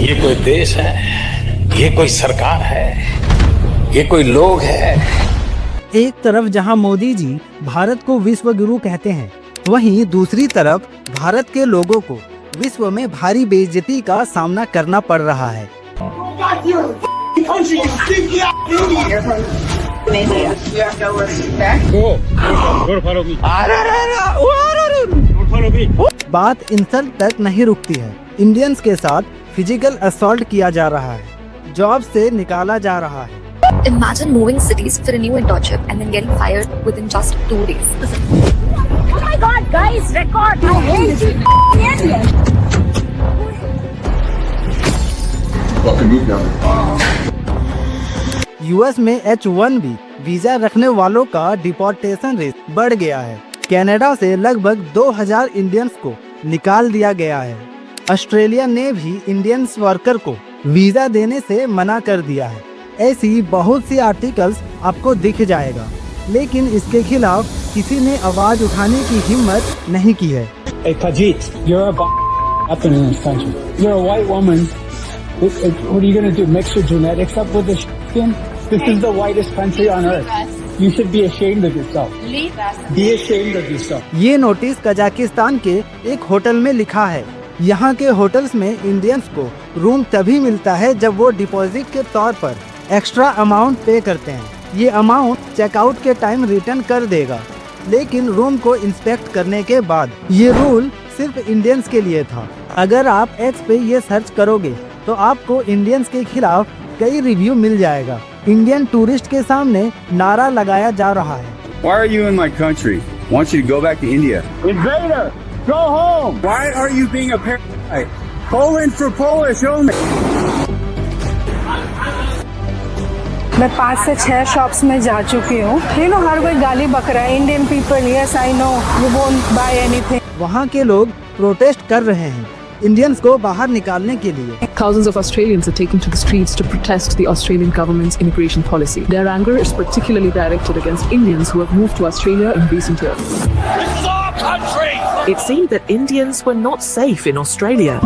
ये कोई देश है, ये कोई सरकार है, ये कोई लोग है। एक तरफ जहां मोदी जी भारत को विश्व गुरु कहते हैं, वहीं दूसरी तरफ भारत के लोगों को विश्व में भारी बेइज्जती का सामना करना पड़ रहा है। बात इंसल्ट तक नहीं रुकती है। इंडियंस के साथ फिजिकल असॉल्ट किया जा रहा है, जॉब से निकाला जा रहा है। Imagine moving cities for a new internship and then getting fired within just 2 days. Oh my God, guys, record! I hate you, Indians. Fucking move down. US में H1B वीजा रखने वालों का डिपोर्टेशन रेट बढ़ गया है। Canada से लगभग 2000 Indians को निकाल दिया गया है। ऑस्ट्रेलिया ने भी इंडियंस वर्कर को वीजा देने से मना कर दिया है। ऐसी बहुत सी आर्टिकल्स आपको दिख जाएगा, लेकिन इसके खिलाफ किसी ने आवाज उठाने की हिम्मत नहीं की है। Hey Kajit, you're up in this country. You're a white woman. What are you gonna do? Mix your genetics up with this skin? This is the whitest country on earth. You should be ashamed of yourself. Leave us. Be ashamed of yourself. ये notice Kazakhstan के एक hotel में लिखा है। यहाँ के hotels में Indians को रूम तभी मिलता है जब वो डिपॉजिट के तौर पर एक्स्ट्रा अमाउंट पे करते हैं। ये अमाउंट चेकआउट के टाइम रिटर्न कर देगा, लेकिन रूम को इंस्पेक्ट करने के बाद। ये रूल सिर्फ इंडियंस के लिए था। अगर आप एक्स पे ये सर्च करोगे तो आपको इंडियंस के खिलाफ कई रिव्यू मिल जाएगा। इंडियन टूरिस्ट के सामने नारा लगाया जा रहा है। Why are you in my country? I want you to go back to India. Invader, go home. Why are you being a parasite? Poland for Polish only. मैं 5 से 6 शॉप्स में जा चुकी हूँ। हर कोई गाली बक रहा है। Indian people, yes I know, you won't buy anything. वहाँ के लोग प्रोटेस्ट कर रहे हैं इंडियंस को बाहर निकालने के लिए। Thousands of Australians are taking to the streets to protest the Australian government's immigration policy. Their anger is particularly directed against Indians who have moved to Australia in recent years. This is our country. It seemed that Indians were not safe in Australia.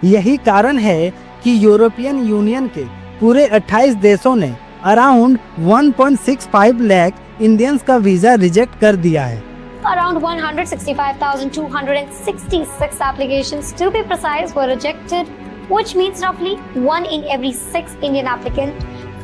यही कारण है कि European union के पूरे 28 देशों ने around 1.65 lakh Indians का visa reject कर दिया है। Around 165,266 applications, to be precise, were rejected, which means roughly 1 in every 6 Indian applicant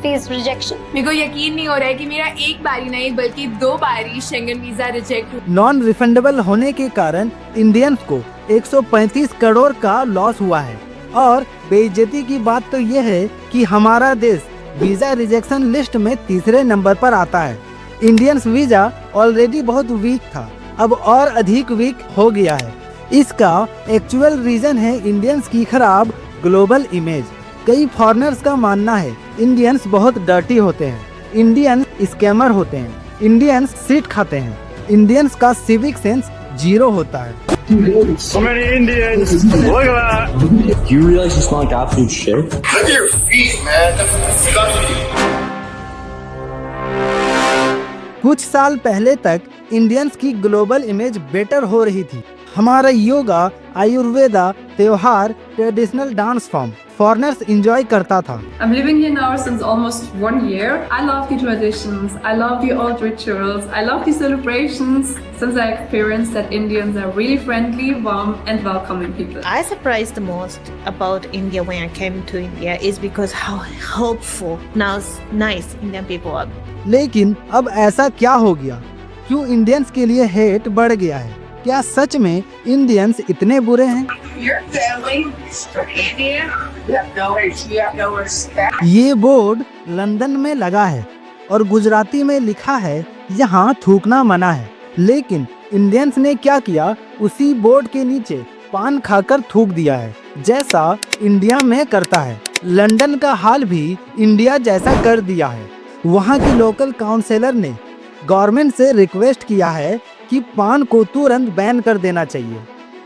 faced rejection. मेरे को यकीन नहीं हो रहा है कि मेरा एक बारी नहीं बल्कि 2 बारी शेंगन वीजा रिजेक्ट हुआ। नॉन रिफंडेबल होने के कारण इंडियंस को 135 करोड़ का लॉस हुआ है। और बेइज्जती की बात तो ये है कि हमारा देश वीजा रिजेक्शन लिस्ट में तीसरे नंबर पर आता है। इंडियंस वीजा ऑलरेडी बहुत वीक था, अब और अधिक वीक हो गया है। इसका एक्चुअल रीजन है इंडियंस की खराब ग्लोबल इमेज। कई फॉरेनर्स का मानना है इंडियंस बहुत डर्टी होते हैं, इंडियंस स्कैमर होते हैं, इंडियंस सीट खाते हैं, इंडियंस का सिविक सेंस 0 होता है। So many Indians. Look at that. Do you realize you smell like absolute shit? Look at your feet, man. That's disgusting. कुछ साल पहले तक इंडियंस की ग्लोबल इमेज बेटर हो रही थी। हमारा योगा, आयुर्वेदा, त्योहार, traditional dance form foreigners enjoy करता था। I'm living here now since almost 1 year. I love the traditions. I love the old rituals. I love the celebrations. Since I experienced that Indians are really friendly, warm, and welcoming people. I surprised the most about India when I came to India is because how hopeful, nice Indian people are. लेकिन अब ऐसा क्या हो गया? क्यों Indians के लिए hate बढ़ गया है? क्या सच में इंडियंस इतने बुरे हैं? ये बोर्ड लंदन में लगा है और गुजराती में लिखा है यहाँ थूकना मना है। लेकिन इंडियंस ने क्या किया, उसी बोर्ड के नीचे पान खाकर थूक दिया है, जैसा इंडिया में करता है। लंदन का हाल भी इंडिया जैसा कर दिया है। वहाँ की लोकल काउंसिलर ने गवर्नमेंट से रिक्वेस्ट किया है कि पान को तुरंत बैन कर देना चाहिए,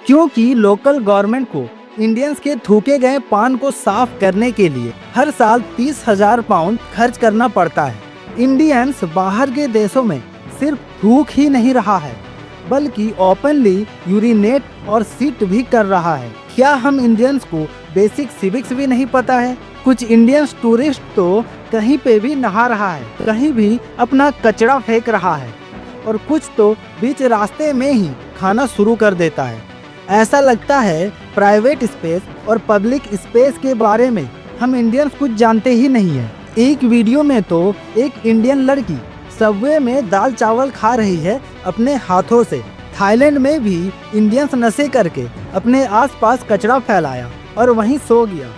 क्योंकि लोकल गवर्नमेंट को इंडियंस के थूके गए पान को साफ करने के लिए हर साल 30,000 पाउंड खर्च करना पड़ता है। इंडियंस बाहर के देशों में सिर्फ थूक ही नहीं रहा है, बल्कि ओपनली यूरिनेट और सिट भी कर रहा है। क्या हम इंडियंस को बेसिक सिविक्स भी नहीं पता है? कुछ इंडियंस टूरिस्ट तो कहीं पे भी नहा रहा है, कहीं भी अपना कचरा फेंक रहा है और कुछ तो बीच रास्ते में ही खाना शुरू कर देता है। ऐसा लगता है प्राइवेट स्पेस और पब्लिक स्पेस के बारे में हम इंडियंस कुछ जानते ही नहीं है। एक वीडियो में तो एक इंडियन लड़की सबवे में दाल चावल खा रही है अपने हाथों से। थाईलैंड में भी इंडियंस नशे करके अपने आसपास कचरा फैलाया और वहीं सो गया।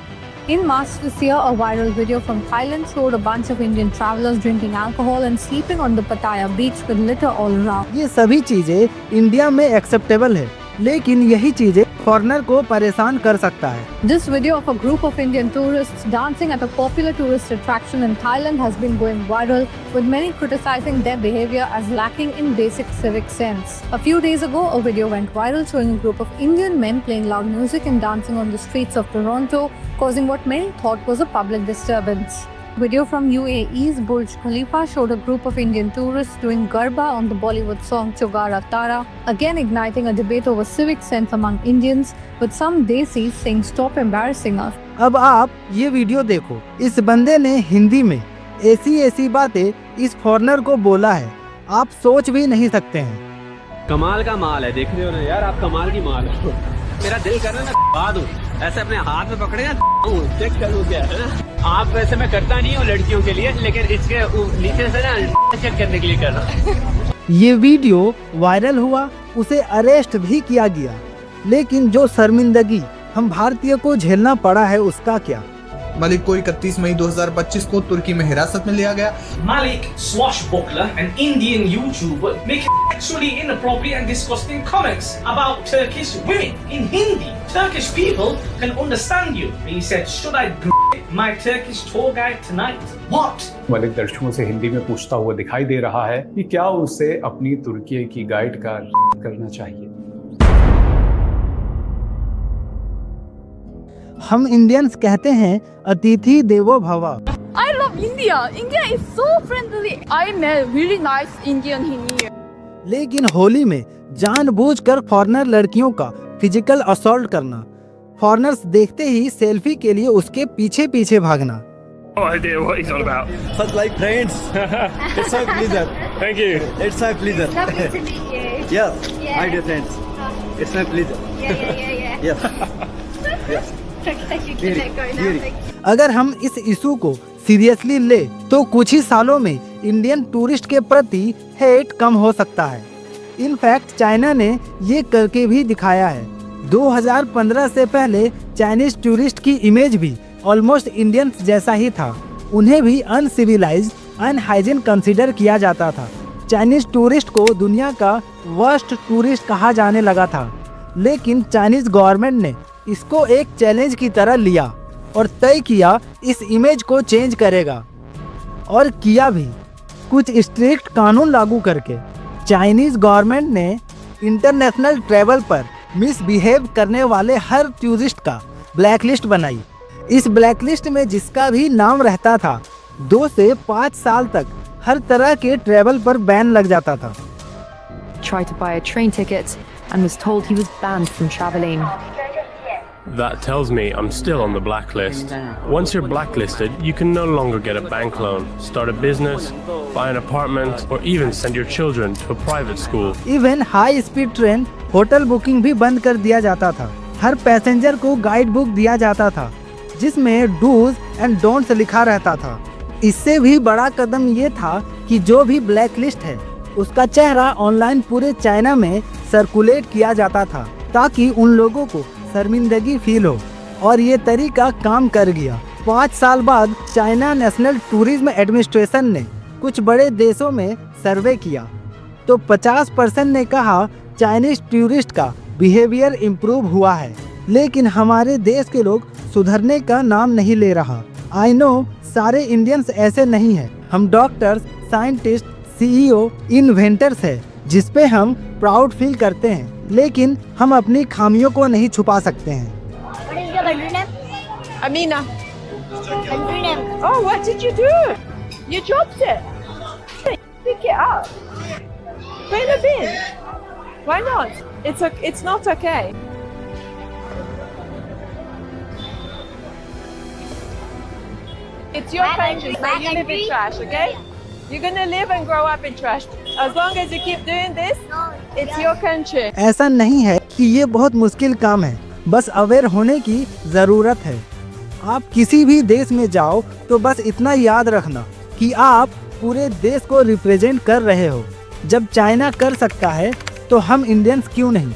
In March this year, a viral video from Thailand showed a bunch of Indian travelers drinking alcohol and sleeping on the Pattaya beach with litter all around. ये सभी चीजें इंडिया में एक्सेप्टेबल है, लेकिन यही चीजें फॉरेनर को परेशान कर सकता है। This video of a group of Indian tourists dancing at a popular tourist attraction in Thailand has been going viral, with many criticizing their behavior as lacking in basic civic sense. A few days ago, a video went viral showing a group of Indian men playing loud music and dancing on the streets of Toronto, causing what many thought was a public disturbance. Video from UAE's Burj Khalifa showed a group of Indian tourists doing Garba on the Bollywood song Chogara Tara, again igniting a debate over civic sense among Indians, with some Desis saying stop embarrassing us. अब आप ये video देखो, इस बंदे ने हिंदी में ऐसी बातें इस फॉरेनर को बोला है, आप सोच भी नहीं सकते हैं। कमाल का माल है, देख रहे हो ना यार, आप कमाल की माल हो। मेरा दिल कर रहा है मैं दबा दूं, ऐसे अपने हाथ में पकड़े चेक करूं क्या है? आप वैसे मैं करता नहीं हूँ लड़कियों के लिए, लेकिन इसके नीचे से ना चेक करने के लिए कर रहा हूँ। ये वीडियो वायरल हुआ, उसे अरेस्ट भी किया गया, लेकिन जो शर्मिंदगी हम भारतीय को झेलना पड़ा है उसका क्या? मलिक को 31 मई 2025 को तुर्की में हिरासत में लिया गया। Malik Swashbuckler, an Indian YouTuber, making sexually inappropriate and disgusting comments about Turkish women in Hindi. Turkish people can understand you. And he said, "Should I my Turkish tour guide tonight?" What? Malik दर्शकों से हिंदी में पूछता हुआ दिखाई दे रहा है कि क्या उसे अपनी तुर्की की गाइड का करना चाहिए। हम इंडियंस कहते हैं अतिथि देवो भव। I love India. India is so friendly. I met really nice Indian here. लेकिन होली में जानबूझकर फॉरेनर लड़कियों का फिजिकल असॉल्ट करना, फॉरेनर्स देखते ही सेल्फी के लिए उसके पीछे पीछे भागना। No idea what he's on about. But like friends. It's my pleasure. Thank you. It's my pleasure. Lovely to meet you. Yes, my dear friends. It's my pleasure. Yeah. Yes. अगर हम इस issue को seriously ले तो कुछ ही सालों में Indian tourist के प्रति हेट कम हो सकता है। इनफैक्ट चाइना ने ये करके भी दिखाया है। 2015 से पहले चाइनीज टूरिस्ट की इमेज भी ऑलमोस्ट इंडियन जैसा ही था। उन्हें भी अनसिविलाइज्ड, अनहाइजीन कंसीडर किया जाता था। चाइनीज टूरिस्ट को दुनिया का वर्स्ट टूरिस्ट कहा जाने लगा था, लेकिन चाइनीज गवर्नमेंट ने इसको एक चैलेंज की तरह लिया और तय किया इस इमेज को चेंज करेगा, और किया भी, कुछ स्ट्रिक्ट कानून लागू करके। चाइनीज गवर्नमेंट ने इंटरनेशनल ट्रैवल पर मिसबिहेव करने वाले हर टूरिस्ट का ब्लैकलिस्ट बनाई। इस ब्लैकलिस्ट में जिसका भी नाम रहता था 2 से 5 साल तक हर तरह के ट्रैवल पर बैन लग जाता था। Tried to buy a train ticket and was told he was banned from traveling. That tells me I'm still on the blacklist. Once you're blacklisted, you can no longer get a bank loan, start a business, buy an apartment, or even send your children to a private school. Even high speed train hotel booking भी बंद कर दिया जाता था। हर passenger को guide book दिया जाता था जिसमें डूज एंड डोंट्स लिखा रहता था। इससे भी बड़ा कदम ये था कि जो भी ब्लैक लिस्ट है उसका चेहरा ऑनलाइन पूरे चाइना में सर्कुलेट किया जाता था, ताकि उन लोगों को शर्मिंदगी फील हो, और ये तरीका काम कर गया। 5 साल बाद चाइना नेशनल टूरिज्म एडमिनिस्ट्रेशन ने कुछ बड़े देशों में सर्वे किया तो 50% ने कहा चाइनीज टूरिस्ट का बिहेवियर इम्प्रूव हुआ है, लेकिन हमारे देश के लोग सुधरने का नाम नहीं ले रहा। आई नो सारे इंडियंस ऐसे नहीं हैं। हम डॉक्टर्स, साइंटिस्ट, CEO, इन्वेंटर्स हैं, जिसपे हम प्राउड फील करते हैं, लेकिन हम अपनी खामियों को नहीं छुपा सकते हैं। What is your country name? Amina. Country name? Oh, what did you do? You dropped it. Pick it up. Where have you been? Why not? It's not okay. It's your country, so you live in trash, okay? You're gonna live and grow up in trash. As long as you keep doing this, it's your country. ऐसा नहीं है कि ये बहुत मुश्किल काम है, बस अवेयर होने की ज़रूरत है। आप किसी भी देश में जाओ तो बस इतना याद रखना कि आप पूरे देश को रिप्रेजेंट कर रहे हो। जब चाइना कर सकता है तो हम इंडियंस क्यों नहीं।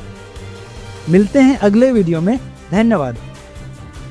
मिलते हैं अगले वीडियो में। धन्यवाद।